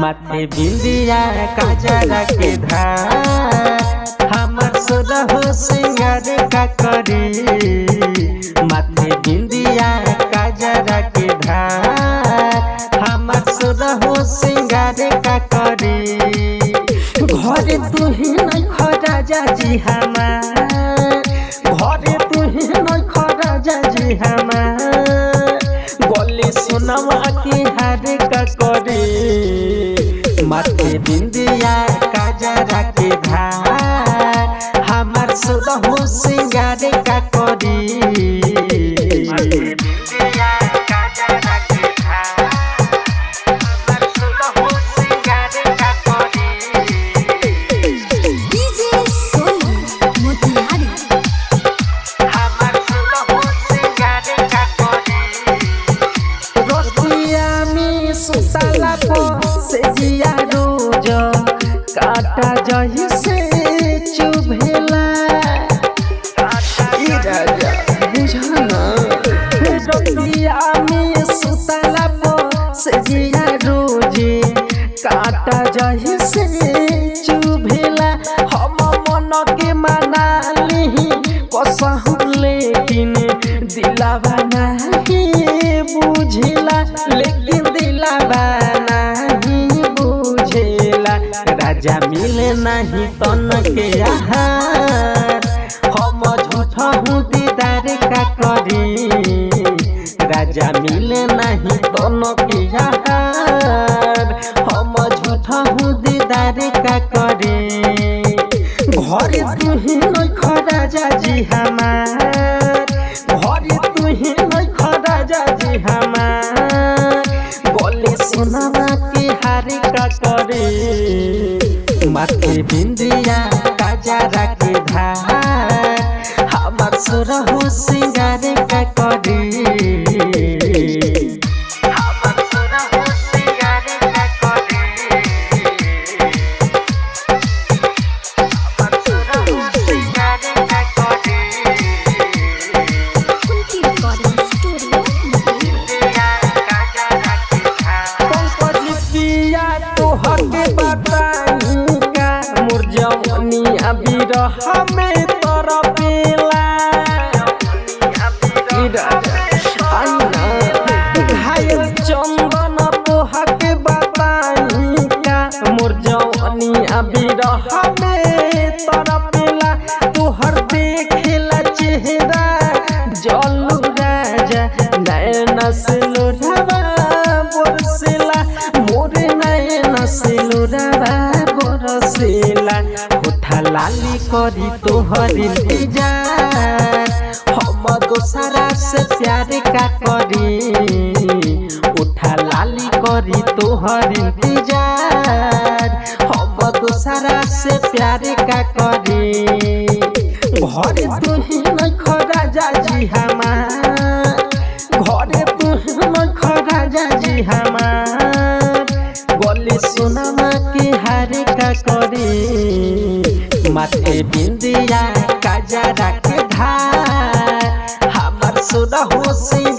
माथे बिंदिया काजरा के धार हमर सुरहो सिंगार का करी माथे बिंदिया काजरा के धार हमर सुरहो सिंगार का करी घरे तू ही नहीं खराजा जी हमार घरे तू ही नहीं खराजा जी हमार गले सुनवा के हार का करे माथे बिंदिया काजरा के धार हमार सुरहो सिंगार का करी काटा जही से चुभेला बुझना रतिया में सुतला से जिया रोजे काटा जही से चुभेला हम मन के मना ली कसहु लेकिन दिलावा नहीं बुझेला लेकिन दिलावा राजा मिले नहीं तन के आहार हम झूठा हूँ दीदार का करी राजा मिले नहीं तन के आहार हम झूठा हूँ दीदार का करी घर तू ही नहीं खराजा जी हमार घर तू ही नहीं खराजा जी हमार गले सुनवा के हार का करे माथे बिंदिया काजरा के धार हमार सुरहो सिंगार का करी हमार सुरहो सिंगार का करी हमार सुरहो सिंगार का करी कुंती रिकॉर्डिंग स्टूडियो बिंदिया काजरा के धार पंकजिया तो हके बिरह में तरपेला घायल चंदन पोहा के बताई का मोर जवानिया बिरह में तरपेला तोहर देखेला चेहरा जलू राजा नैना से लोढ़वा बरसेला मोरे नैना से लोढ़वा बरसेला लाली करी तोहर इंतजार हम दोसरा से प्यार का करी उठा लाली करी तोहर इंतजार हम दोसरा से प्यार का करी घर तू ही नहीं खराजा जी हमार घर तू ही नहीं खराजा जी हमार गले सुनवा के हार का करी माथे बिंदिया काजरा के धार हमार सुरहो सिंगार